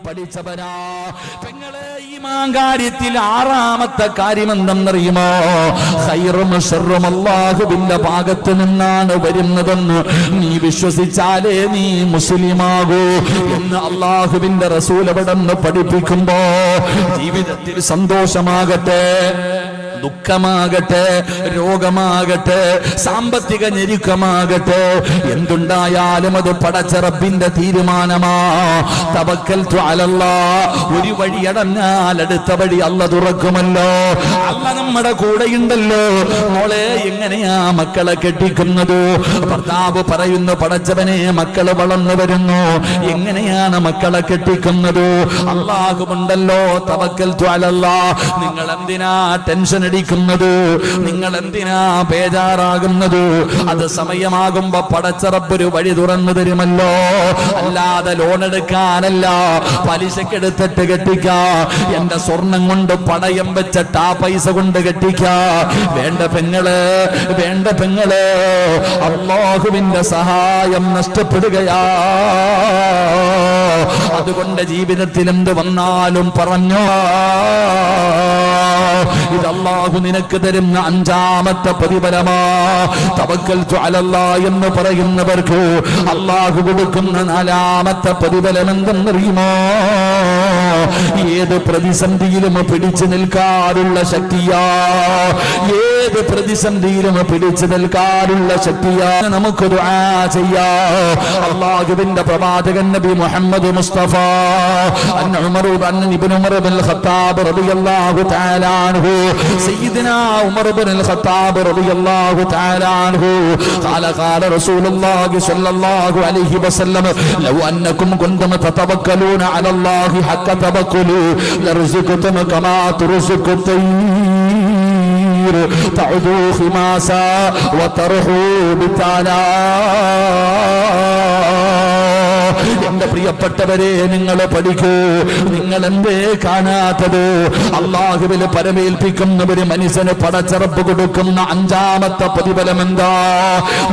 പഠിച്ചവനാ. പെങ്ങളെ, ഈമാൻ കാര്യത്തിൽ ആറാമത്തെ കാര്യം എന്തെന്നറിയുമോ? ഖൈറും ശർറും അല്ലാഹുവിന്റെ ഭാഗത്ത് നിന്നാണ് വരുന്നതെന്ന് നീ വിശ്വസിച്ചാലേ നീ മുസ്ലിമാകൂ എന്ന് അല്ലാഹുവിന്റെ റസൂൽ അവിടെ നിന്ന് പഠിപ്പിക്കുമ്പോ ജീവിതത്തിൽ സന്തോഷമാകട്ടെ, ദുഃഖമാകട്ടെ, രോഗമാകട്ടെ, സാമ്പത്തിക ഞെരുക്കമാകട്ടെ, എന്തുണ്ടായാലും അത് പടച്ച റബ്ബിന്റെ തീരുമാനമാ. തവക്കൽതു അലല്ലാഹ്. ഒരു വഴി അടഞ്ഞാൽ അടുത്ത വഴി അല്ല തുറക്കുമല്ലോ. അല്ല നമ്മുടെ കൂടെയുണ്ടല്ലോ. മോളെ, എങ്ങനെയാ മക്കളെ കെട്ടിക്കുന്നത്? ഭർത്താവ് പറയുന്നു, പടച്ചവനെ മക്കള് വളർന്നു വരുന്നു. എങ്ങനെയാണ് മക്കളെ കെട്ടിക്കുന്നത്? അല്ലാഹുവുണ്ടല്ലോ. തവക്കൽതു അലല്ലാഹ്. നിങ്ങൾ എന്തിനാ ടെൻഷൻ അടിക്കുന്നത്? നിങ്ങൾ എന്തിനാ ബേജാറാകുന്നത്? അത് സമയമാകുമ്പോ പടച്ച റബ്ബ് ഒരു വഴി തുറന്നു തരുമല്ലോ. അല്ലാതെ ലോൺ എടുക്കാനല്ല, പലിശക്കെടുത്തിട്ട് കെട്ടിക്കാ. എന്റെ സ്വർണം കൊണ്ട് പണയം വെച്ചിട്ട് ആ പൈസ കൊണ്ട് കെട്ടിക്കാ. വേണ്ട പെങ്ങള്, വേണ്ട പെങ്ങള്, അല്ലാഹുവിന്റെ സഹായം നഷ്ടപ്പെടുകയാ. അതുകൊണ്ട് ജീവിതത്തിൽ എന്ത് വന്നാലും പറഞ്ഞോ, ഇത് അല്ലാഹു നിനക്ക് തരുന്ന അഞ്ചാമത്തെ പ്രതിഫലമാ. തവക്കൽതു അലല്ലാഹ് എന്ന് പറയുന്നവർക്ക് അല്ലാഹു കൊടുക്കുന്ന നാലാമത്തെ പ്രതിഫലം എന്തെന്നറിയുമോ? ഏത് പ്രതിസന്ധിയിലും പിടിച്ചു നിൽക്കാനുള്ള ശക്തിയാ. ഏത് പ്രതിസന്ധിയിലും പിടിച്ചു നിൽക്കാനുള്ള ശക്തിയാ. നമുക്ക് ദുആ ചെയ്യാം. അല്ലാഹുവിന്റെ പ്രവാചകൻ നബി Muhammad Mustafa ibn Umar bin Khattab റളിയല്ലാഹു തആല അൻഹു, സയ്യിദനാ ഉമർ ബിൻ ഖത്താബ് റളിയല്ലാഹു തആല അൻഹു ഖാല ഖാല റസൂലുള്ളാഹി സ്വല്ലല്ലാഹു അലൈഹി വസല്ലം ലൗ അന്നകും കുൻതും തതവക്കലൂന അലല്ലാഹി ഹഖ തവക്കുലു ലർസുഖതും കമാ തുർസുഖു തയ്ർ തഅദു ഖിമാസാ വതർഹു ബിതാലാ. എന്റെ പ്രിയപ്പെട്ടവരെ, നിങ്ങൾ പഠിക്കൂ. നിങ്ങൾ എന്തേ കാണാത്തത്? അല്ലാഹുവിൽ പരമേൽപ്പിക്കുന്ന ഒരു മനുഷ്യന് പടച്ച റബ്ബ് കൊടുക്കുന്ന അഞ്ചാമത്തെ പ്രതിഫലം എന്താ?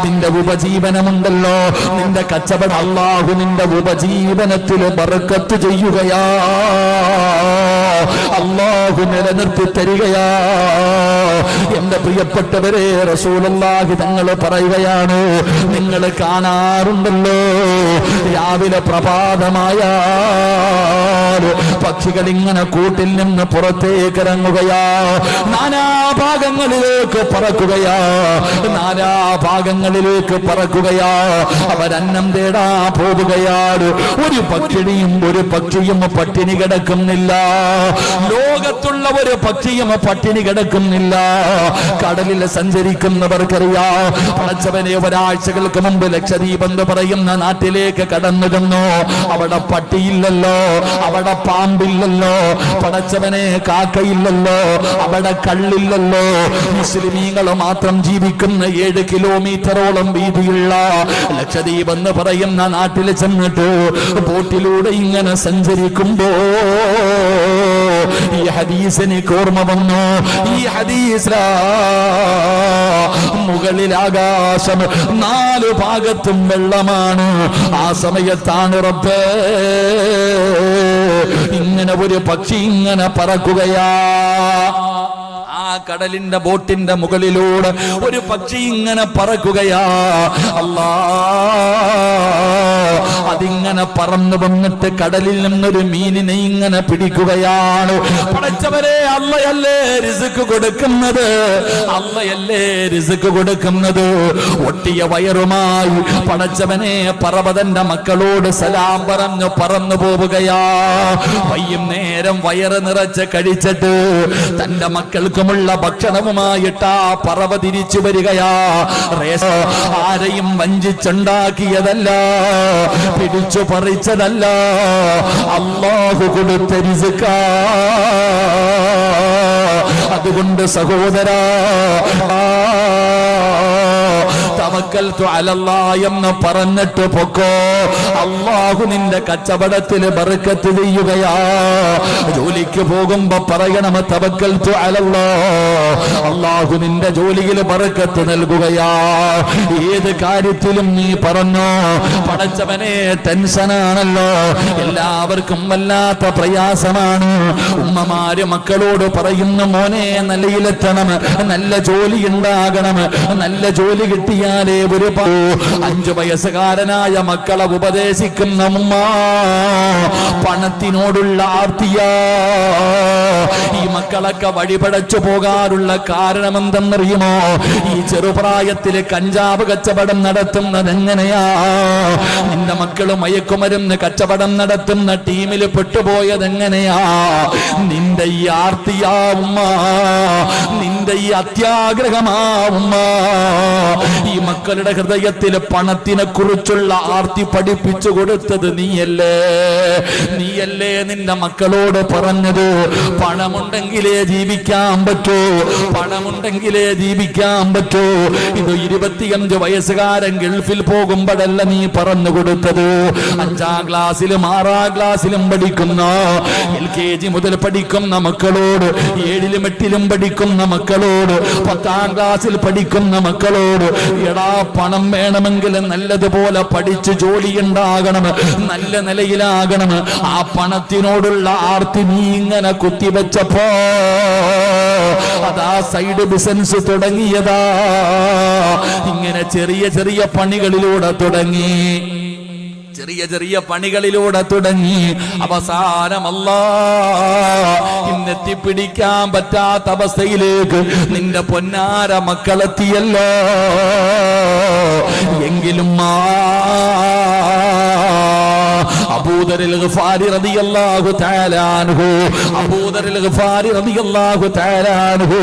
നിന്റെ ഉപജീവനമുണ്ടല്ലോ, നിന്റെ കച്ചവടം. അല്ലാഹു നിന്റെ ഉപജീവനത്തിൽ ബർക്കത്ത് ചെയ്യുകയാ. അല്ലാഹു നിലനിർത്തി തരികയാ. എന്റെ പ്രിയപ്പെട്ടവരെ, റസൂലുള്ളാഹി തങ്ങൾ പറയുകയാണ്, നിങ്ങൾ കാണാറുണ്ടല്ലോ, രാവിലെ പ്രഭാതമായാൽ പക്ഷികൾ ഇങ്ങനെ കൂട്ടിൽ നിന്ന് പുറത്തേക്ക് ഇറങ്ങുകയാ. നാനാഭാഗങ്ങളിലേക്ക് പറക്കുകയാ. നാനാഭാഗങ്ങളിലേക്ക് പറക്കുകയാ. അവരന്നം തേടാ പോവുകയാണ്. ഒരു പക്ഷിയും പട്ടിണി കിടക്കുന്നില്ല. ലോകത്തുള്ള ഒരു പക്ഷിയും പട്ടിണി കിടക്കുന്നില്ല. കടലിൽ സഞ്ചരിക്കുന്നവർക്കറിയാ. പടച്ചവനെ, ഒരാഴ്ചകൾക്ക് മുമ്പ് ലക്ഷദ്വീപ് എന്ന് പറയുന്ന നാട്ടിലേക്ക് കടന്നു ചെന്നു. അവിടെ പട്ടിയില്ലല്ലോ, അവിടെ പാമ്പില്ലല്ലോ, പടച്ചവനെ കാക്കയില്ലല്ലോ, അവിടെ കള്ളില്ലല്ലോ. മുസ്ലിമീങ്ങൾ മാത്രം ജീവിക്കുന്ന 7 കിലോമീറ്ററോളം വീതിയുള്ള ലക്ഷദ്വീപ് എന്ന് പറയുന്ന നാട്ടിൽ ചെന്നിട്ട് ബോട്ടിലൂടെ ഇങ്ങനെ സഞ്ചരിക്കുമ്പോ ഈ ഹദീസിന് ഓർമ്മ വന്നു. ഈ ഹദീസ് മുകളിൽ ആകാശം 4 ഭാഗത്തും വെള്ളമാണ്. ആ സമയത്താണ് റബ്ബേ ഇങ്ങനെ ഒരു പക്ഷി ഇങ്ങനെ പറക്കുകയാ. ആ കടലിന്റെ ബോട്ടിന്റെ മുകളിലൂടെ ഒരു പക്ഷി ഇങ്ങനെ പറക്കുകയാ. അല്ലാ, അതിങ്ങനെ പറന്നു വന്നിട്ട് കടലിൽ നിന്നൊരു മീനിനെ ഇങ്ങനെ പിടിക്കുകയാണ്. പടച്ചവരെ, അള്ളയല്ലേ റിസ്ക് കൊടുക്കുന്നത്, അള്ളയല്ലേ റിസ്ക് കൊടുക്കുന്നത്. ഒട്ടിയ വയറുമായി പടച്ചവനെ പർവ്വതന്റെ മക്കളോട് സലാം പറഞ്ഞു പറന്നു പോവുകയാ. വൈകുന്നേരം വയറ് നിറച്ച് കഴിച്ചിട്ട് തന്റെ മക്കൾക്കുമുള്ള ഭക്ഷണവുമായിട്ടാ പറവ തിരിച്ചു വരികയാ. ആരെയും വഞ്ചിച്ചുണ്ടാക്കിയതല്ല, പിടിച്ചു പറിച്ചതല്ല, അല്ലാഹു കൊടുത്ത റിസ്കാ. അതുകൊണ്ട് സഹോദരാ, തവക്കൽതു അലല്ലാഹ് എന്ന് പറഞ്ഞിട്ട് പൊക്കോ. അല്ലാഹു നിന്റെ കച്ചവടത്തിൽ ബർക്കത്ത് ചെയ്യുകയാ. ജോലിക്ക് പോകുമ്പോ പറയണം തവക്കൽതു അലല്ലാഹ്. അല്ലാഹു നിന്റെ ജോലിയിൽ ബർക്കത്ത് നൽകുകയാ. ഏത് കാര്യത്തിലും നീ പറഞ്ഞോ പടച്ചവനെ ടെൻഷനാണല്ലോ, എല്ലാവർക്കും വല്ലാത്ത പ്രയാസമാണ്. ഉമ്മമാര് മക്കളോട് പറയുന്നു മോനെ നിലയിലെത്തണം, നല്ല ജോലി ഉണ്ടാകണം, നല്ല ജോലി കിട്ടിയാലേ ഒരു 5 വയസ്സുകാരനായ മക്കളെ ഉപദേശിക്കുന്ന ഉമ്മ പണത്തിനോടുള്ള ആർത്തിയാ. ഈ മക്കളൊക്കെ വഴിപടച്ചു പോകാറുള്ള കാരണം എന്തെന്നറിയുമോ? ഈ ചെറുപ്രായത്തില് കഞ്ചാവ് കച്ചവടം നടത്തുന്നത് എങ്ങനെയാ? നിന്റെ മക്കള് മയക്കുമരുന്ന് കച്ചവടം നടത്തുന്ന ടീമിൽ പെട്ടുപോയത് എങ്ങനെയാ? നിന്റെ ഈ ആർത്തിയാവുമ്മ, നിന്റെ ഈ അത്യാഗ്രഹമാവുമ്മ. ഈ മക്കളുടെ ഹൃദയത്തിൽ പണത്തിനെ കുറിച്ചുള്ള ആർത്തി പഠിപ്പിച്ചു കൊടുത്തത് നീയല്ലേ? നീയല്ലേ നിന്റെ മക്കളോട് പറഞ്ഞത് പണമുണ്ടെങ്കിലേ ജീവിക്കാൻ പറ്റൂ, പണമുണ്ടെങ്കിലേ ജീവിക്കാൻ പറ്റൂ. ഇത് 25 വയസ്സുകാരൻ ഗൾഫിൽ പോകുമ്പോഴല്ല നീ പറഞ്ഞു കൊടുത്തത്. 5ാം ക്ലാസ്സിലും 6ാം ക്ലാസ്സിലും പഠിക്കുന്ന LKG മുതൽ പഠിക്കുന്ന മക്കളോട്, 7ലും 8ലും പഠിക്കുന്ന മക്കളോട്, 10ാം ക്ലാസ്സിൽ പഠിക്കുന്ന മക്കളോട് എടാ പണം വേണമെങ്കിൽ നല്ലതുപോലെ പഠിച്ച് ജോലി ഉണ്ടാകണം, നല്ല നിലയിലാകണം. ആ പണത്തിനോടുള്ള ആർത്തി നീ ഇങ്ങനെ കുത്തിവെച്ചപ്പോ അതാ സൈഡ് ബിസിനസ് തുടങ്ങിയതാ. ഇങ്ങനെ ചെറിയ ചെറിയ പണികളിലൂടെ തുടങ്ങി, ചെറിയ ചെറിയ പണികളിലൂടെ തുടങ്ങി. അവസാനം ഇന്നെത്തിപ്പിടിക്കാൻ പറ്റാത്ത അവസ്ഥയിലേക്ക് നിന്റെ പൊന്നാര മക്കളെത്തിയല്ലോ. എങ്കിലും അബൂദറിൽ ഗിഫാരി റളിയല്ലാഹു തആല അൻഹു, അബൂദറിൽ ഗിഫാരി റളിയല്ലാഹു തആല അൻഹു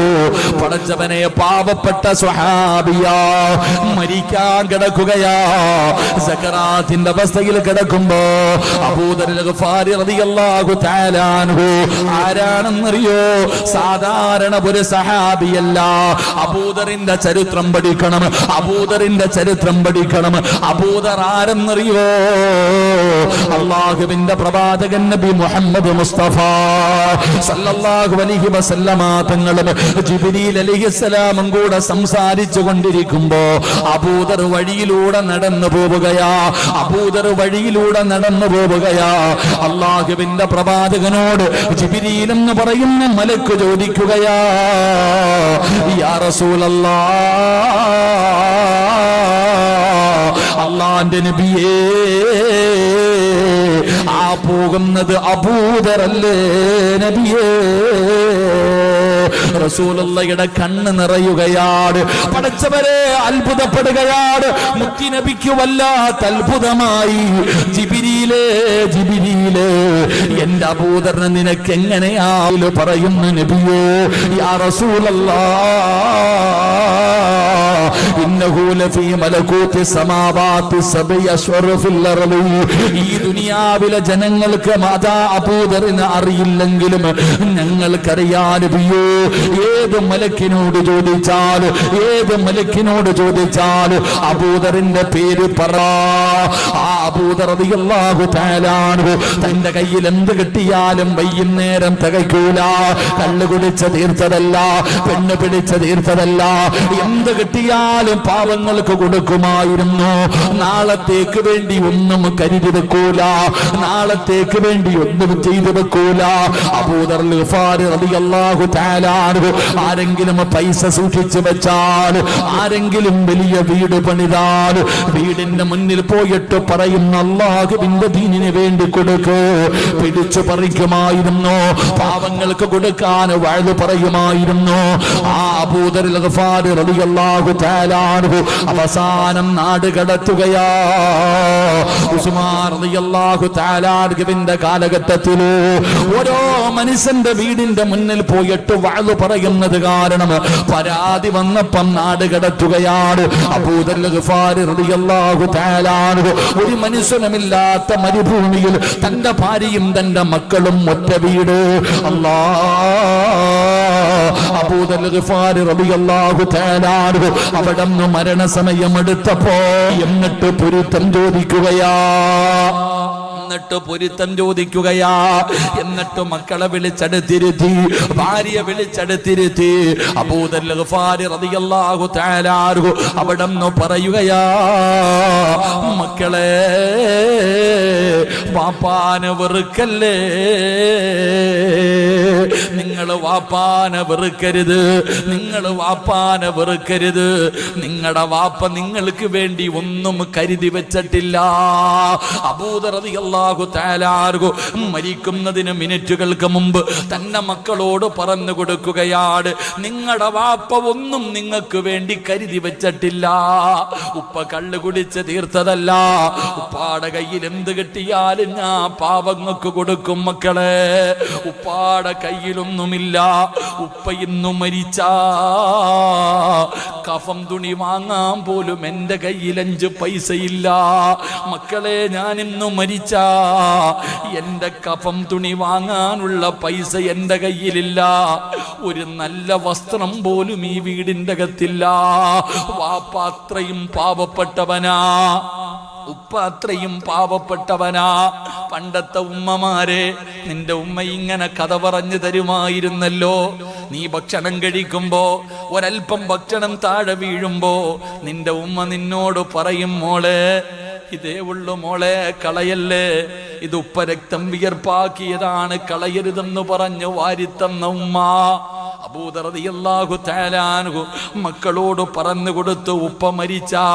പടച്ചവനെ പാവപ്പെട്ട സ്വഹാബിയാ, മരിക്കാൻ കിടക്കുകയാ. സക്കറാത്തിന്റെ അവസ്ഥയിൽ കിടക്കുമ്പോ അബൂദറിൽ ഗിഫാരി റളിയല്ലാഹു തആല അൻഹു ആരാണെന്നറിയോ? സാധാരണ ഒരു സഹാബിയല്ല. അബൂദറിന്റെ ചരിത്രം പഠിക്കണം, അബൂദറിന്റെ ചരിത്രം പഠിക്കണം. അബൂദർ ആരെന്നറിയോ? അല്ലാഹുവിന്റെ പ്രവാചകൻ നബി മുഹമ്മദ് മുസ്തഫ സല്ലല്ലാഹു അലൈഹി വസല്ലമ തങ്ങളും ജിബ്രീൽ അലൈഹിസ്സലാമും കൂടെ സംസാരിച്ചു കൊണ്ടിരിക്കുമ്പോ അബൂദർ വഴിയിലൂടെ നടന്നു പോവുകയാ. അബൂദർ വഴിയിലൂടെ നടന്നു പോവുകയാ. അല്ലാഹുവിന്റെ പ്രവാചകനോട് ജിബ്രീൽ എന്ന് പറയുന്ന മലക്ക് ചോദിക്കുകയാ, യാ റസൂലല്ലാഹ്, അല്ലാഹുവിന്റെ നബിയേ, ആ പോകുന്നത് അബൂദറല്ലേ നബിയേ? റസൂലുള്ളാഹിയുടെ കണ്ണ് നിറയുകയാണ്. പടച്ചവരെ അത്ഭുതപ്പെടുകയാണ്. മുത്തുനബിക്ക് വല്ലാത്ത അത്ഭുതമായി. ജിബ്രീലേ, ജിബ്രീലേ, എന്റെ അബൂദറിനെ നിനക്ക് എങ്ങനെയാ പറയുന്നു നബിയേ? യാ റസൂലല്ലാഹ്, ഇന്നഹു ലഫീ മലകൂതി സമാവാതി സബഇ അശ്വറു ഫിൽ അർളി. ഈ ദുനിയാവിലെ ജനങ്ങൾക്ക് മാതാ അബൂദറിനെ അറിയില്ലെങ്കിലും ഞങ്ങൾക്കറിയാൻ നബിയേ. ഏത് മലക്കിനോട് ചോദിച്ചാൽ, ഏത് മലക്കിനോട് ചോദിച്ചാൽ അബൂദറിന്റെ പേര് പറ. ആ അബൂദർ റളിയല്ലാഹു തആല അൻഹു തന്റെ കയ്യിൽ എന്ത് കിട്ടിയാലും വൈകുന്നേരം തികയ്ക്കൂല. കള്ളു കുടിച്ച തീർത്തതല്ല, പെണ്ണ് പിടിച്ച തീർത്തതല്ല, എന്ത് കിട്ടിയാലും പാവങ്ങൾക്ക് കൊടുക്കുമായിരുന്നു. നാളത്തേക്ക് വേണ്ടി ഒന്നും കരുതി വെക്കൂല, നാളത്തേക്ക് വേണ്ടി ഒന്നും ചെയ്തു വെക്കൂല. അബൂദർ ഗിഫാരി റളിയല്ലാഹു തആല അൻഹു ആരെങ്കിലും പൈസ സൂക്ഷിച്ചു വെച്ചാൽ, ആരെങ്കിലും വലിയ വീട് പണിതാൽ വീടിന്റെ മുന്നിൽ പോയിട്ട് പറയുന്ന അല്ലാഹുവിന്റെ ദീനിന് വേണ്ടി കൊടുക്ക്, പിടിച്ചു പറിക്കുമായിരുന്നു. പാവങ്ങൾക്ക് കൊടുക്കാൻ വഅദ് പറയുമായിരുന്നു. ആ അബൂദർ ഗിഫാരി റളിയല്ലാഹു തആല അൻഹു അവസാനം നാട് കടത്തുക ഓതുകയാ. ഉസ്മാൻ റളിയല്ലാഹു തആല അൻഹുവിന്റെ കാലഘട്ടത്തിൽ ഓരോ മനുഷ്യന്റെ വീടിന്റെ മുന്നിൽ പോയിട്ട് വഅദ് പറയുന്നത് കാരണം പരാതി വന്നപ്പം നാട് കടത്തുകയാണ്. അബൂദർ ഗിഫാരി റളിയല്ലാഹു തആല അൻഹു ഒരു മനുഷ്യനുമില്ലാത്ത മരുഭൂമിയിൽ തന്റെ ഭാര്യയും തന്റെ മക്കളും ഒറ്റ വീട്. അബൂദർ ഗിഫാരി റളിയല്ലാഹു തആല അൻഹു അവിടുന്ന് മരണസമയം എടുത്തപ്പോ എന്നിട്ട് പൊരുത്തം ചോദിക്കുകയാ. എന്നിട്ട് മക്കളെ വിളിച്ചെടുത്തിരുത്തി, ഭാര്യ വിളിച്ചെടുത്തിരുത്തി. അബൂദർ ഗിഫാരി റളിയല്ലാഹു തആല അൻഹു അവിടുന്ന് പറയുകയാ, മക്കളെ വാപ്പാനെ വെറുക്കല്ലേ, നിങ്ങൾ വാപ്പാനെ വെറുക്കരുത്, നിങ്ങൾ വാപ്പാനെ വെറുക്കരുത്. നിങ്ങളുടെ വാപ്പ നിങ്ങൾക്ക് വേണ്ടി ഒന്നും കരുതി വെച്ചിട്ടില്ല. അബൂദർ റളിയല്ലാഹു തആല അൻഹു മരിക്കുന്നതിന് മിനിറ്റുകൾക്ക് മുമ്പ് തന്റെ മക്കളോട് പറഞ്ഞു കൊടുക്കുകയാണ്, നിങ്ങളുടെ വാപ്പ ഒന്നും നിങ്ങൾക്ക് വേണ്ടി കരുതി വെച്ചിട്ടില്ല. ഉപ്പ കള്ളു കുടിച്ച് തീർത്തതല്ല. ഉപ്പാടെ കയ്യിൽ എന്ത് കിട്ടിയാലും ഞാൻ പാവങ്ങൾക്ക് കൊടുക്കും മക്കളെ. ഉപ്പാടെ കയ്യിലൊന്നുമില്ല. ഉപ്പ ഇന്നു മരിച്ചാ കഫം തുണി വാങ്ങാൻ പോലും എന്റെ കയ്യിൽ 5 പൈസയില്ല. മക്കളെ, ഞാൻ ഇന്നു മരിച്ചാ എന്റെ കഫം തുണി വാങ്ങാനുള്ള പൈസ എന്റെ കയ്യിലില്ല. ഒരു നല്ല വസ്ത്രം പോലും ഈ വീടിന്റെ അകത്തില്ല. വാപ്പ അത്രയും പാവപ്പെട്ടവനാ, ഉപ്പ അത്രയും പാവപ്പെട്ടവനാ. പണ്ടത്തെ ഉമ്മമാരെ, നിന്റെ ഉമ്മ ഇങ്ങനെ കഥ പറഞ്ഞു തരുമായിരുന്നല്ലോ. നീ ഭക്ഷണം കഴിക്കുമ്പോ ഒരൽപ്പം ഭക്ഷണം താഴെ വീഴുമ്പോ നിന്റെ ഉമ്മ നിന്നോട് പറയും, മോളെ ഇതേ ഉള്ളു മോളെ, കളയല്ലേ, ഇത് ഉപ്പ രക്തം വിയർപ്പാക്കിയതാണ്, കളയരുതെന്ന് പറഞ്ഞു വാരിത്തന്ന ഉമ്മ. അബൂദർ റളിയല്ലാഹു തആല അൻഹു മക്കളോട് പറഞ്ഞു കൊടുത്തു, ഉപ്പ മരിച്ചാ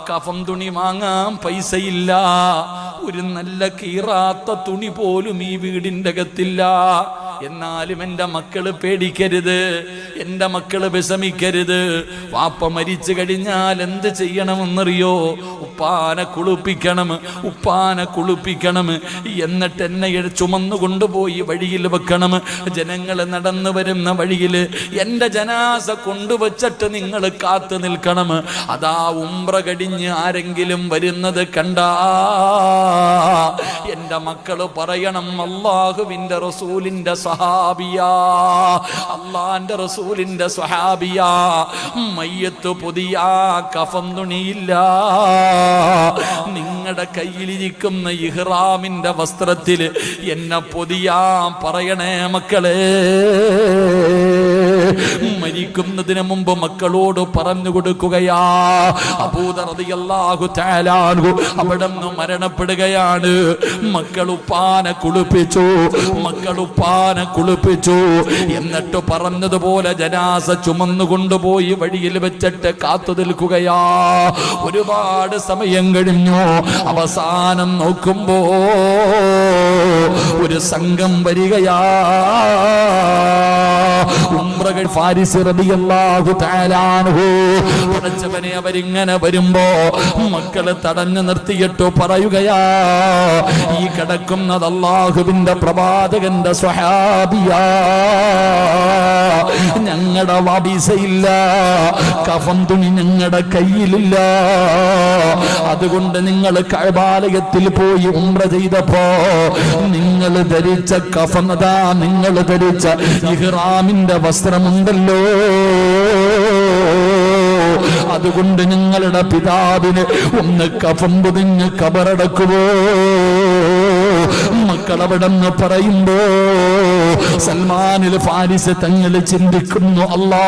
കഫം തുണി വാങ്ങാൻ പൈസയില്ല. ഒരു നല്ല കീറാത്ത തുണി പോലും ഈ വീടിന്റെ അകത്തില്ല. എന്നാലും എൻ്റെ മക്കള് പേടിക്കരുത്, എൻ്റെ മക്കള് വിഷമിക്കരുത്. വാപ്പ മരിച്ചു കഴിഞ്ഞാൽ എന്ത് ചെയ്യണമെന്നറിയോ? ഉപ്പാനെ കുളിപ്പിക്കണം, ഉപ്പാനെ കുളിപ്പിക്കണം. എന്നിട്ട് എന്നെ ചുമന്നു കൊണ്ടുപോയി വഴിയിൽ വെക്കണം. ജനങ്ങൾ നടന്നു വരുന്ന വഴിയിൽ എൻ്റെ ജനാസ കൊണ്ടുവച്ചിട്ട് നിങ്ങൾ കാത്തു നിൽക്കണം. അതാ ഉംറ കഴിഞ്ഞ് ആരെങ്കിലും വരുന്നത് കണ്ടാ എൻ്റെ മക്കള് പറയണം, അല്ലാഹുവിൻ്റെ റസൂലിൻ്റെ സഹാബിയാ, അല്ലാഹുവിൻ്റെ റസൂലിൻ്റെ സഹാബിയാ. മയ്യത്ത് പുതിയ കഫം തുണിയില്ല. നിങ്ങളുടെ കയ്യിലിരിക്കുന്ന ഇഹ്റാമിന്റെ വസ്ത്രത്തിൽ എന്നെ പൊതിയാൻ പറയണേ മക്കളെ. മരിക്കുന്നതിന് മുമ്പ് മക്കളോട് പറഞ്ഞു കൊടുക്കുകയാ. അബൂദർ റളിയല്ലാഹു തആല അൻഹു അവിടുന്ന് മരണപ്പെടുകയാണ്. മക്കളുപ്പാനെ കുളിപ്പിച്ചു, മക്കളുപ്പാനെ കുളിപ്പിച്ചു. എന്നിട്ട് പറഞ്ഞതുപോലെ ജനാസ ചുമന്നു കൊണ്ടുപോയി വഴിയിൽ വെച്ചിട്ട് കാത്തു നിൽക്കുകയാ. ഒരുപാട് സമയം കഴിഞ്ഞു. അവസാനം നോക്കുമ്പോ ഒരു സംഘം വരികയാ. ഫാരിസ് റളിയല്ലാഹു തആല അൻഹു പടച്ചവനെ, അവരിങ്ങനെ വരുമ്പോ മക്കള് തടഞ്ഞു നിർത്തിയിട്ട് പറയുകയാ, ഈ കിടക്കുന്നത് അല്ലാഹുവിന്റെ പ്രവാചകന്റെ സ്വഹാബിയാ. ഞങ്ങളുടെ വാബീസയില്ല, കഫൻ തുണി ഞങ്ങളുടെ കയ്യിലില്ല. അതുകൊണ്ട് നിങ്ങൾ കഅബാലയത്തിൽ പോയി ഉംറ ചെയ്തപ്പോ നിങ്ങൾ ധരിച്ച കഫനതാ, നിങ്ങൾ ധരിച്ച ഇഹ്റാമിന്റെ വസ്ത്രമുണ്ടല്ലോ, അതുകൊണ്ട് നിങ്ങളുടെ പിതാവിന് ഒന്ന് കഫൻ പൊതിഞ്ഞ് കബറടക്കുവോ? മക്കളവിടെന്ന് പറയുമ്പോ സൽമാനിൽ ഫാരിസ് തങ്ങൾ ചിന്തിക്കുന്നു, അല്ലാ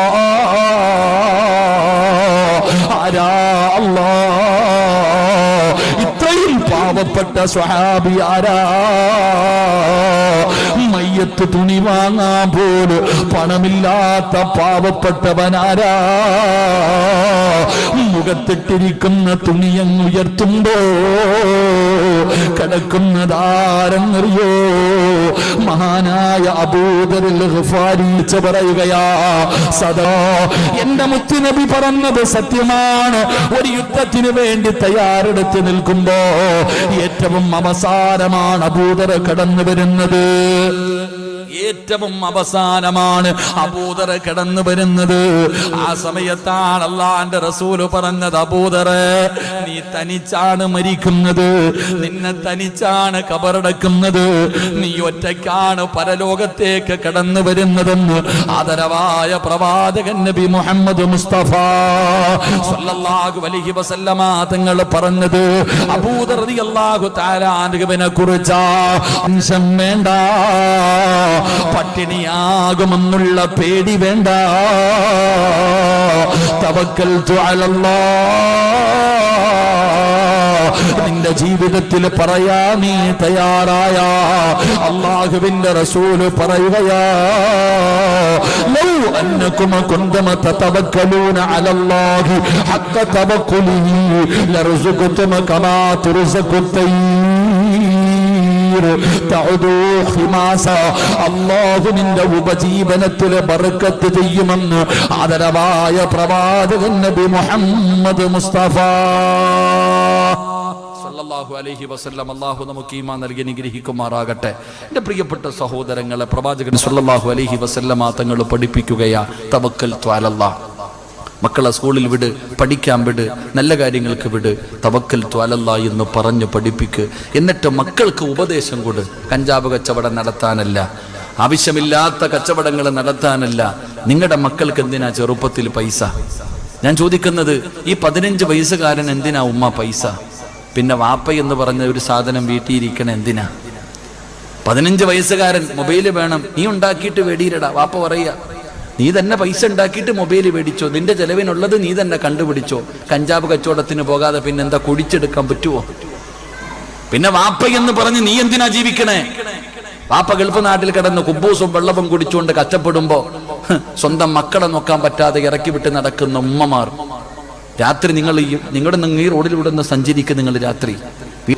ആരാ അല്ലാ, ഇത്രയും പാവപ്പെട്ട സ്വഹാബി ആരാ? മയ്യത്ത് തുണി വാങ്ങാൻ പോലും പണമില്ലാത്ത പാവപ്പെട്ടവനാരാ? മുഖത്തിട്ടിരിക്കുന്ന തുണിയങ്ങുയർത്തുമ്പോ കിടക്കുന്നതാരെന്നറിയോ? മഹാനായ അബൂദറുൽ ഗിഫാരി പറയുകയാ, സദാ എന്റെ മുത്തുനബി പറഞ്ഞത് സത്യമാണ്. ഒരു യുദ്ധത്തിന് വേണ്ടി തയ്യാറെടുത്ത് നിൽക്കുമ്പോ ഏറ്റവും അവസാനമാണ് അബൂദർ കടന്നു വരുന്നത്. ഏറ്റവും അവസാനമാണ് അബൂദർ കടന്നു വരുന്നത്. ആ സമയത്താണ് അല്ലാഹുവിന്റെ റസൂൽ പറഞ്ഞത്, അബൂദറെ, നീ തനിച്ചാണ് മരിക്കുന്നത്, നിന്നെ തനിച്ചാണ് ഖബറടക്കുന്നത്, നീ ഒറ്റയ്ക്കാണ് പരലോകത്തേക്ക് കടന്നു വരുന്നതെന്ന് ആദരവായ പ്രവാചകൻ നബി മുഹമ്മദ് മുസ്തഫ സല്ലല്ലാഹു അലൈഹി വസല്ലമ തങ്ങൾ പറഞ്ഞത് അബൂദർ റളിയല്ലാഹു തആല അൻഹുവിനെ കുറിച്ചാ. അംശം വേണ്ട, പട്ടിണിയാകുമെന്നുള്ള പേടി വേണ്ട. തവക്കൽതു അലല്ലാഹ്, നിന്റെ ജീവിതത്തിൽ പറയാ നീ തയ്യാറായ അല്ലാഹുവിന്റെ റസൂൽ പറയുകയാ, ലൗ അന്നകും കുന്തും തതവക്കലൂന അലല്ലാഹി ഹഖ തവക്കുലിഹി ലർസുഖതും കമാ തുർസഖുത്തൈ അല്ലാഹു നിന്റെ ഉപജീവനത്തിൽ ബർക്കത്ത് ചെയ്യുമെന്ന് ആദരവായ പ്രവാചകൻ നബി മുഹമ്മദ് മുസ്തഫ സല്ലല്ലാഹു അലൈഹി വസല്ലം. അല്ലാഹു നമുക്ക് ഈമാൻ നൽകി അനുഗ്രഹിക്കുമാറാകട്ടെ. എൻ്റെ പ്രിയപ്പെട്ട സഹോദരങ്ങളെ, പ്രവാചകൻ സല്ലല്ലാഹു അലൈഹി വസല്ലം തങ്ങൾ പഠിപ്പിക്കുകയാ, തവക്കൽതു അലല്ലാഹ്. മക്കളെ സ്കൂളിൽ വിട്, പഠിക്കാൻ വിട്, നല്ല കാര്യങ്ങൾക്ക് വിട്, തവക്കൽതു അലല്ലാഹ് എന്ന് പറഞ്ഞ് പഠിപ്പിക്ക്. എന്നിട്ട് മക്കൾക്ക് ഉപദേശം കൊടു. കഞ്ചാവ് കച്ചവടം നടത്താനല്ല, ആവശ്യമില്ലാത്ത കച്ചവടങ്ങൾ നടത്താനല്ല. നിങ്ങളുടെ മക്കൾക്ക് എന്തിനാ ചെറുപ്പത്തിൽ പൈസ? ഞാൻ ചോദിക്കുന്നത്, ഈ 15 വയസ്സുകാരൻ എന്തിനാ ഉമ്മ പൈസ? പിന്നെ വാപ്പ എന്ന് പറഞ്ഞ ഒരു സാധനം വീട്ടിയിരിക്കണ എന്തിനാ? 15 വയസ്സുകാരൻ മൊബൈല് വേണം, നീ ഉണ്ടാക്കിയിട്ട് വേടിയിരടാ. വാപ്പ പറയുക, നീ തന്നെ പൈസ ഉണ്ടാക്കിയിട്ട് മൊബൈൽ മേടിച്ചോ, നിന്റെ ചെലവിനുള്ളത് നീ തന്നെ കണ്ടുപിടിച്ചോ. കഞ്ചാവ് കച്ചവടത്തിന് പോകാതെ പിന്നെന്താ കുടിച്ചെടുക്കാൻ പറ്റുമോ? പിന്നെ വാപ്പ എന്ന് പറഞ്ഞ് നീ എന്തിനാ ജീവിക്കണേ? വാപ്പ ഗൾഫ് നാട്ടിൽ കിടന്ന് കുബൂസും വെള്ളവും കുടിച്ചുകൊണ്ട് കഷ്ടപ്പെടുമ്പോ സ്വന്തം മക്കളെ നോക്കാൻ പറ്റാതെ ഇറക്കി വിട്ട് നടക്കുന്ന ഉമ്മമാർ, രാത്രി നിങ്ങളുടെ ഈ റോഡിലൂടെ ഒന്ന് സഞ്ചരിക്കുക. നിങ്ങൾ രാത്രി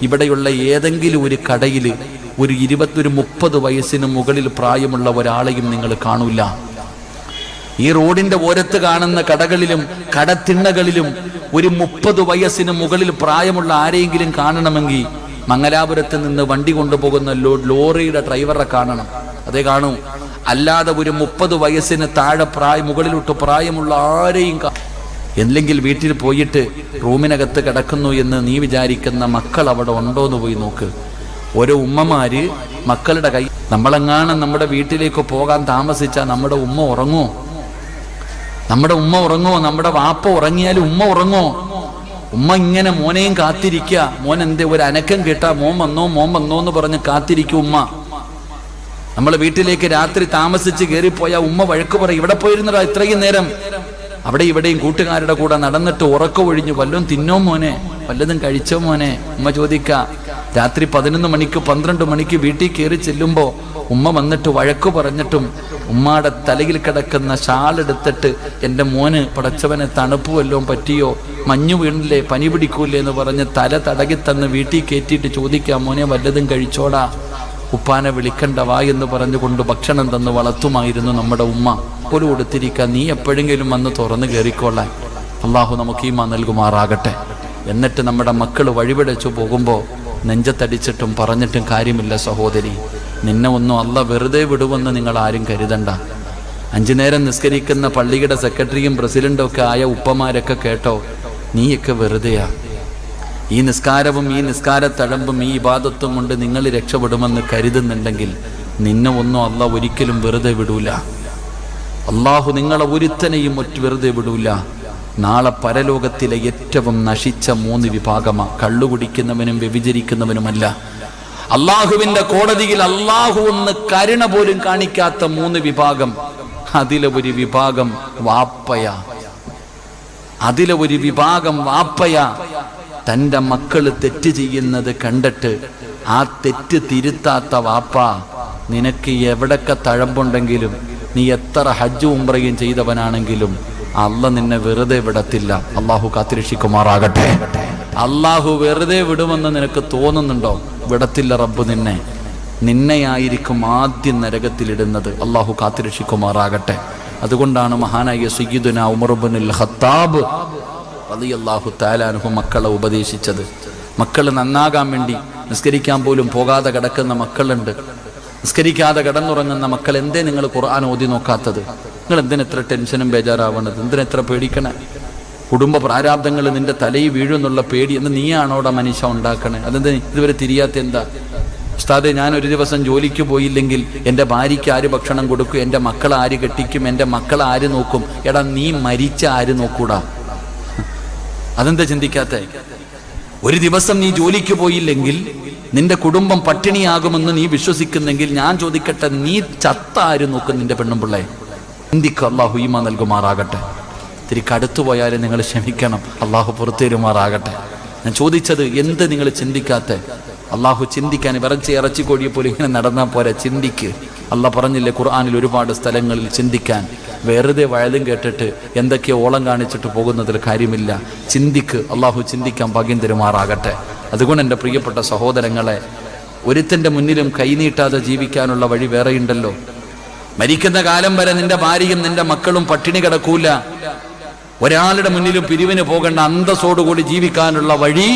ഇവിടെയുള്ള ഏതെങ്കിലും ഒരു കടയിൽ ഒരു 20-30 വയസ്സിന് മുകളിൽ പ്രായമുള്ള ഒരാളെയും നിങ്ങൾ കാണൂല. ഈ റോഡിന്റെ ഓരത്ത് കാണുന്ന കടകളിലും കടത്തിണ്ണകളിലും ഒരു 30 വയസ്സിന് മുകളിൽ പ്രായമുള്ള ആരെയെങ്കിലും കാണണമെങ്കിൽ മംഗലാപുരത്ത് നിന്ന് വണ്ടി കൊണ്ടുപോകുന്ന ലോറിയുടെ ഡ്രൈവറെ കാണണം, അതേ കാണൂ. അല്ലാതെ ഒരു 30 വയസ്സിന് താഴെ മുകളിലോട്ട് പ്രായമുള്ള ആരെയും അല്ലെങ്കിൽ വീട്ടിൽ പോയിട്ട് റൂമിനകത്ത് കിടക്കുന്നു എന്ന് നീ വിചാരിക്കുന്ന മക്കൾ അവിടെ ഉണ്ടോന്ന് പോയി നോക്ക്. ഓരോ ഉമ്മമാര് മക്കളുടെ കൈ, നമ്മളെങ്ങാനും നമ്മുടെ വീട്ടിലേക്ക് പോകാൻ താമസിച്ചാൽ നമ്മുടെ ഉമ്മ ഉറങ്ങോ? നമ്മുടെ ഉമ്മ ഉറങ്ങോ? നമ്മുടെ വാപ്പ ഉറങ്ങിയാലും ഉമ്മ ഉറങ്ങോ? ഉമ്മ ഇങ്ങനെ മോനെയും കാത്തിരിക്കുക. മോൻ എന്തേ ഒരു അനക്കം കേട്ടാ മോൻ വന്നോ എന്ന് പറഞ്ഞ് കാത്തിരിക്കും ഉമ്മ. നമ്മളെ വീട്ടിലേക്ക് രാത്രി താമസിച്ച് കയറിപ്പോയാ ഉമ്മ വഴക്ക് പറയും, ഇവിടെ പോയിരുന്നടാ ഇത്രയും നേരം. അവിടെ ഇവിടെയും കൂട്ടുകാരുടെ കൂടെ നടന്നിട്ട് ഉറക്കം ഒഴിഞ്ഞു, വല്ലതും തിന്നോ മോനെ, വല്ലതും കഴിച്ചോ മോനെ? ഉമ്മ ചോദിക്ക. രാത്രി 11 മണിക്ക് 12 മണിക്ക് വീട്ടിൽ കയറി ചെല്ലുമ്പോ ഉമ്മ വന്നിട്ട് വഴക്ക് പറഞ്ഞിട്ടും ഉമ്മയുടെ തലയിൽ കിടക്കുന്ന ഷാളെടുത്തിട്ട്, എൻ്റെ മോന് പടച്ചവനെ തണുപ്പ് വല്ലതും പറ്റിയോ, മഞ്ഞു വീണില്ലേ, പനി പിടിക്കൂലേ എന്ന് പറഞ്ഞ് തല തടകി തന്ന് വീട്ടിൽ കയറ്റിയിട്ട് ചോദിക്കാം, മോനെ വല്ലതും കഴിച്ചോടാ, ഉപ്പാനെ വിളിക്കണ്ട വാ എന്ന് പറഞ്ഞുകൊണ്ട് ഭക്ഷണം തന്ന് വളർത്തുമായിരുന്നു നമ്മുടെ ഉമ്മ. പോലും കൊടുത്തിരിക്കുക, നീ എപ്പോഴെങ്കിലും വന്ന് തുറന്ന് കയറിക്കോളാൻ. അള്ളാഹു നമുക്ക് ഈമാൻ നൽകുമാറാകട്ടെ. എന്നിട്ട് നമ്മുടെ മക്കൾ വഴിപിടച്ചു പോകുമ്പോൾ നെഞ്ചത്തടിച്ചിട്ടും പറഞ്ഞിട്ടും കാര്യമില്ല സഹോദരി. നിന്നെ ഒന്നും അല്ല വെറുതെ വിടുമെന്ന് നിങ്ങൾ ആരും കരുതണ്ട. 5 നേരം നിസ്കരിക്കുന്ന പള്ളിയുടെ സെക്രട്ടറിയും പ്രസിഡന്റും ഒക്കെ ആയ ഉപ്പമാരൊക്കെ കേട്ടോ, നീയൊക്കെ വെറുതെയാ. ഈ നിസ്കാരവും ഈ നിസ്കാരത്തഴമ്പും ഈ ഇബാദത്തും കൊണ്ട് നിങ്ങൾ രക്ഷപ്പെടുമെന്ന് കരുതുന്നുണ്ടെങ്കിൽ നിന്നെ ഒന്നും അല്ല ഒരിക്കലും വെറുതെ വിടൂല. അള്ളാഹു നിങ്ങളെ ഒരുത്തനെയും വെറുതെ വിടൂല. നാളെ പരലോകത്തിലെ ഏറ്റവും നശിച്ച 3 വിഭാഗമാ. കള്ളുകുടിക്കുന്നവനും വ്യഭിചരിക്കുന്നവനുമല്ല. അള്ളാഹുവിന്റെ കോടതിയിൽ അള്ളാഹു ഒന്ന് കരുണ പോലും കാണിക്കാത്ത 3 വിഭാഗം. അതിലെ ഒരു വിഭാഗം വാപ്പയാ. തൻ്റെ മക്കള് തെറ്റ് ചെയ്യുന്നത് കണ്ടിട്ട് ആ തെറ്റ് തിരുത്താത്ത വാപ്പ, നിനക്ക് എവിടൊക്കെ തഴമ്പുണ്ടെങ്കിലും നീ എത്ര ഹജ്ജ് ഉംറയും ചെയ്തവനാണെങ്കിലും അല്ല നിന്നെ വെറുതെ വിടത്തില്ല. അള്ളാഹു കാത്തിരക്ഷിക്കുമാറാകട്ടെ. അള്ളാഹു വെറുതെ വിടുമെന്ന് നിനക്ക് തോന്നുന്നുണ്ടോ? വിടത്തില്ല റബ്ബ് നിന്നെ. നിന്നെയായിരിക്കും ആദ്യം നരകത്തിലിടുന്നത്. അള്ളാഹു കാത്തുരക്ഷിക്കുമാറാകട്ടെ. അതുകൊണ്ടാണ് മഹാനായ സയ്യിദുനാ ഉമർ ഇബ്നുൽ ഖത്താബ് റളിയല്ലാഹു തആല അൻഹു മക്കളെ ഉപദേശിച്ചത്. മക്കൾ നന്നാകാൻ വേണ്ടി നിസ്കരിക്കാൻ പോലും പോകാതെ കിടക്കുന്ന മക്കളുണ്ട്. നിസ്കരിക്കാതെ കിടന്നുറങ്ങുന്ന മക്കൾ, എന്തേ നിങ്ങൾ ഖുർആൻ ഓതി നോക്കാത്തത്? നിങ്ങൾ എന്തിനെത്ര ടെൻഷനും ബേജാറാവണത്? എന്തിനെത്ര പേടിക്കണേ? കുടുംബ പ്രാരാബ്ദങ്ങൾ നിന്റെ തലയിൽ വീഴുന്നുള്ള പേടി എന്ന് നീയാണോടെ മനുഷ്യ ഉണ്ടാക്കണേ? അതെന്താ ഇതുവരെ തിരിയാത്ത? എന്താ ഉസ്താദെ, ഞാൻ ഒരു ദിവസം ജോലിക്ക് പോയില്ലെങ്കിൽ എൻ്റെ ഭാര്യയ്ക്ക് ആര് ഭക്ഷണം കൊടുക്കും? എൻ്റെ മക്കളെ ആര് കെട്ടിക്കും? എൻ്റെ മക്കളെ ആര് നോക്കും? എടാ, നീ മരിച്ച ആര് നോക്കൂടാ? അതെന്താ ചിന്തിക്കാത്ത? ഒരു ദിവസം നീ ജോലിക്ക് പോയില്ലെങ്കിൽ നിന്റെ കുടുംബം പട്ടിണിയാകുമെന്ന് നീ വിശ്വസിക്കുന്നെങ്കിൽ ഞാൻ ചോദിക്കട്ടെ, നീ ചത്ത ആര് നോക്കും നിന്റെ പെണ്ണും പിള്ളേ? ചിന്തിക്കുക. അള്ളാഹു ഈമാൻ നൽകുമാറാകട്ടെ. ഇത്തിരി കടുത്തു പോയാലും നിങ്ങൾ ക്ഷമിക്കണം. അള്ളാഹു പുറത്തേരുമാറാകട്ടെ. ഞാൻ ചോദിച്ചത്, എന്ത് നിങ്ങൾ ചിന്തിക്കാത്ത? അള്ളാഹു ചിന്തിക്കാൻ ഇറച്ചി കോഴിയെ പോലെ ഇങ്ങനെ നടന്നാൽ പോരാ, ചിന്തിക്ക്. അള്ളാഹ് പറഞ്ഞില്ലേ ഖുർആനിൽ ഒരുപാട് സ്ഥലങ്ങളിൽ ചിന്തിക്കാൻ. വെറുതെ വയലും കേട്ടിട്ട് എന്തൊക്കെയോ ഓളം കാണിച്ചിട്ട് പോകുന്നതിൽ കാര്യമില്ല. ചിന്തിക്ക്. അള്ളാഹു ചിന്തിക്കാൻ ഭാഗ്യം തരുമാറാകട്ടെ. അതുകൊണ്ട് എൻ്റെ പ്രിയപ്പെട്ട സഹോദരങ്ങളെ, ഒരുത്തൻ്റെ മുന്നിലും കൈനീട്ടാതെ ജീവിക്കാനുള്ള വഴി വേറെയുണ്ടല്ലോ. മരിക്കുന്ന കാലം വരെ നിന്റെ ഭാര്യയും നിന്റെ മക്കളും പട്ടിണി കിടക്കൂല. ഒരാളുടെ മുന്നിലും പിരിവിന് പോകേണ്ട അന്തസ്സോടുകൂടി ജീവിക്കാനുള്ള വഴി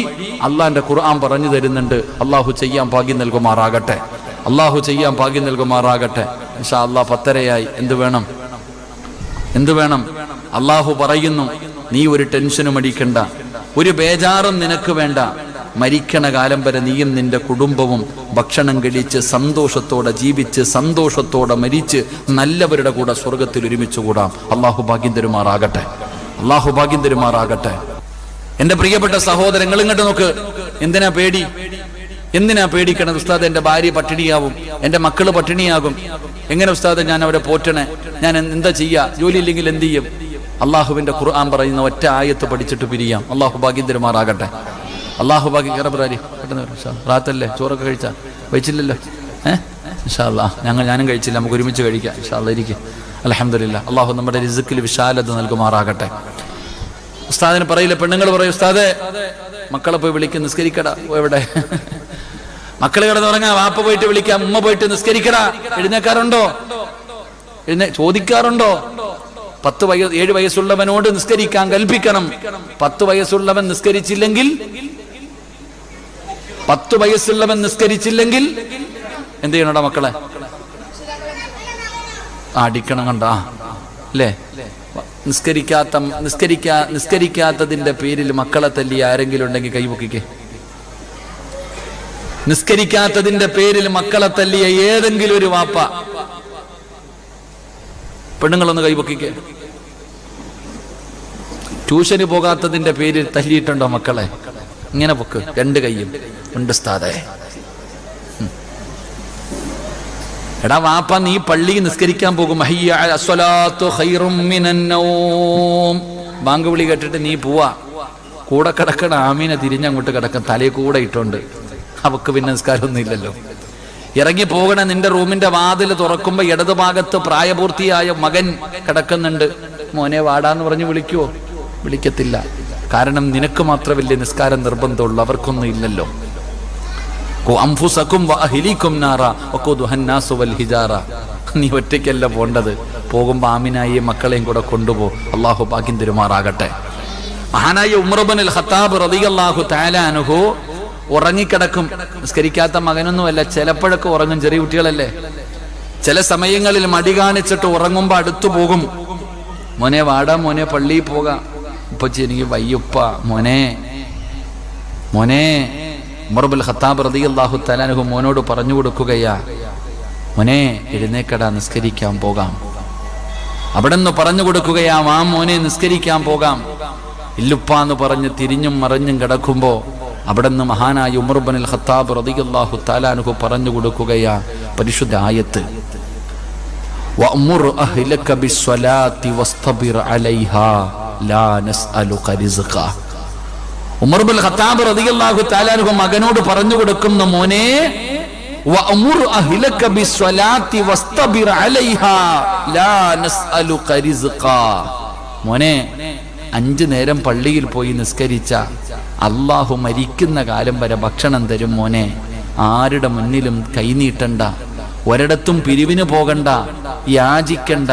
അള്ളാന്റെ ഖുർആൻ പറഞ്ഞു തരുന്നുണ്ട്. അള്ളാഹു ചെയ്യാൻ ഭാഗ്യം നൽകുമാറാകട്ടെ. അള്ളാഹു ചെയ്യാൻ ഭാഗ്യം നൽകുമാറാകട്ടെ. ഇൻഷാ അള്ളാഹ് 10:30 എന്ത് വേണം? അള്ളാഹു പറയുന്നു, നീ ഒരു ടെൻഷനും അടിക്കണ്ട, ഒരു ബേജാറും നിനക്ക് വേണ്ട. മരിക്കണ കാലം വരെ നീയും നിന്റെ കുടുംബവും ഭക്ഷണം കഴിച്ച് സന്തോഷത്തോടെ ജീവിച്ച് സന്തോഷത്തോടെ മരിച്ച് നല്ലവരുടെ കൂടെ സ്വർഗത്തിൽ ഒരുമിച്ച് കൂടാം. അള്ളാഹു ഭാഗ്യം തരുമാറാകട്ടെ. അള്ളാഹു ഭാഗ്യം തരുമാറാകട്ടെ. എന്റെ പ്രിയപ്പെട്ട സഹോദരങ്ങൾ, ഇങ്ങോട്ട് നോക്ക്. എന്തിനാ പേടി? എന്തിനാ പേടിക്കണത്? ഉസ്താദ്, എന്റെ ഭാര്യ പട്ടിണിയാവും, എന്റെ മക്കള് പട്ടിണിയാകും. എങ്ങനെ ഉസ്താദ് ഞാൻ അവരെ പോറ്റണേ? ഞാൻ എന്താ ചെയ്യാ? ജോലി ഇല്ലെങ്കിൽ എന്ത് ചെയ്യും? അള്ളാഹുവിന്റെ ഖുർആൻ പറയുന്ന ഒറ്റ ആയത്ത് പഠിച്ചിട്ട് പിരിയാം. അള്ളാഹു ഭാഗ്യം തരുമാറാകട്ടെ. അള്ളാഹു ഭാഗ്യം. കയറബ്രാരി പെട്ടെന്ന് റാത്തല്ലേ? ചോറൊക്കെ കഴിച്ചാ? കഴിച്ചില്ലല്ലോ? ഇൻഷാ അല്ലാഹ് ഞാനും കഴിച്ചില്ല. നമുക്ക് ഒരുമിച്ച് കഴിക്കാം. ഇൻഷാ അല്ലാഹ് ഇരിക്കും. അൽഹംദുലില്ലാഹ്. അള്ളാഹു നമ്മുടെ റിസ്ക്കിൽ വിശാലത നൽകുമാറാകട്ടെ. ഉസ്താദിന് പറയില്ല, പെണ്ണുങ്ങൾ പറയും, ഉസ്താദേ മക്കളെ പോയി വിളിക്കും, നിസ്കരിക്കടാ. എവിടെ മക്കൾ കിടന്നുറങ്ങാ? വാപ്പ പോയിട്ട് വിളിക്കാം, ഉമ്മ പോയിട്ട് നിസ്കരിക്കടാ. എഴുന്നേക്കാറുണ്ടോ? ചോദിക്കാറുണ്ടോ? 7 വയസ്സുള്ളവനോട് നിസ്കരിക്കാൻ കൽപ്പിക്കണം. 10 വയസ്സുള്ളവൻ നിസ്കരിച്ചില്ലെങ്കിൽ എന്ത് ചെയ്യണോടാ മക്കളെ? അടിക്കണം. കണ്ടാ അല്ലേ? നിസ്കരിക്കാത്തതിന്റെ പേരിൽ മക്കളെ തല്ലി ആരെങ്കിലും ഉണ്ടെങ്കിൽ കൈപൊക്കിക്കേ. നിസ്കരിക്കാത്തതിന്റെ പേരിൽ മക്കളെ തല്ലിയ ഏതെങ്കിലും ഒരു വാപ്പ, പെണ്ണുങ്ങളൊന്ന് കൈപൊക്കിക്കേ. ട്യൂഷന് പോകാത്തതിന്റെ പേരിൽ തല്ലിയിട്ടുണ്ടോ മക്കളെ? ഇങ്ങനെ പൊക്ക്, 2 കൈയും. ഉണ്ട് ഉസ്താദേ. എടാ വാപ്പ, നീ പള്ളിയിൽ നിസ്കരിക്കാൻ പോകും, ബാങ്ക് വിളി കേട്ടിട്ട് നീ പോവാ. കൂടെ കിടക്കണ ആമീനെ തിരിഞ്ഞങ്ങോട്ട് കിടക്കും, തലയിൽ കൂടെ ഇട്ടുണ്ട്. അവക്ക് പിന്നെ നിസ്കാരമൊന്നും ഇല്ലല്ലോ. ഇറങ്ങി പോകണ നിന്റെ റൂമിന്റെ വാതിൽ തുറക്കുമ്പോ ഇടതുഭാഗത്ത് പ്രായപൂർത്തിയായ മകൻ കിടക്കുന്നുണ്ട്. മോനെ വാടാന്ന് പറഞ്ഞ് വിളിക്കുവോ? വിളിക്കത്തില്ല. കാരണം നിനക്ക് മാത്രമല്ലേ നിസ്കാരം നിർബന്ധമുള്ളൂ, അവർക്കൊന്നും ഇല്ലല്ലോ. നീ ഒറ്റയ്ക്കല്ല പോണ്ടത്. പോകുമ്പോ ആമിനായി മക്കളെയും കൂടെ കൊണ്ടുപോ. അള്ളാഹു ഭാഗ്യം തരുമാറാകട്ടെ. മഹാനായ ഉമർ ഇബ്നുൽ ഖത്താബ് റളിയല്ലാഹു തആല അൻഹു ഉറങ്ങിക്കിടക്കും. നിസ്കരിക്കാത്ത മകനൊന്നുമല്ല, ചിലപ്പോഴൊക്കെ ഉറങ്ങും. ചെറിയ കുട്ടികളല്ലേ. ചില സമയങ്ങളിൽ മടി കാണിച്ചിട്ട് ഉറങ്ങുമ്പോ അടുത്തു പോകും. മോനെ വാടാ, മോനെ പള്ളിയിൽ പോകാം. ഉപ്പച്ചി എനിക്ക് വയ്യുപ്പ. മോനെ ഉമർ ഇബ്നുൽ ഖത്താബ് റളിയല്ലാഹു തആല അൻഹു മോനോട് പറഞ്ഞു കൊടുക്കുകയാ, മോനെ എഴുന്നേക്കടാ, നിസ്കരിക്കാൻ പോകാം. അവിടെ നിന്ന് പറഞ്ഞു കൊടുക്കുകയാ, വാ മോനെ നിസ്കരിക്കാൻ പോകാം. ഇല്ലുപ്പാന്ന് പറഞ്ഞ് തിരിഞ്ഞും മറിഞ്ഞും കിടക്കുമ്പോ അവിടെ നിന്ന് മഹാനായ ഉമർ ഇബ്നുൽ ഖത്താബ് റളിയല്ലാഹു തആല അൻഹു പറഞ്ഞു കൊടുക്കുകയാ പരിശുദ്ധ ആയത്ത്, വഅ്മുർ അഹ്ലക ബിസ്സലാത്തി വസ്തബിർ അലൈഹാ ലാ നസ്അലുക റിസ്ഖ. ഉമർ ഇബ്നുൽ ഖത്താബ് റളിയല്ലാഹു തആല അൻഹു മകനോട് പറഞ്ഞു കൊടുക്കുന്ന, മോനെ വഅ്മുർ അഹ്ലക ബിസ്സലാത്തി വസ്തബിർ അലൈഹാ ലാ നസ്അലുക റിസ്ഖ. മോനെ 5 നേരം പള്ളിയിൽ പോയി നിസ്കരിച്ച അള്ളാഹു മരിക്കുന്ന കാലം വരെ ഭക്ഷണം തരും മോനെ. ആരുടെ മുന്നിലും കൈനീട്ടണ്ട, ഒരിടത്തും പിരിവിന് പോകണ്ട, യാചിക്കണ്ട.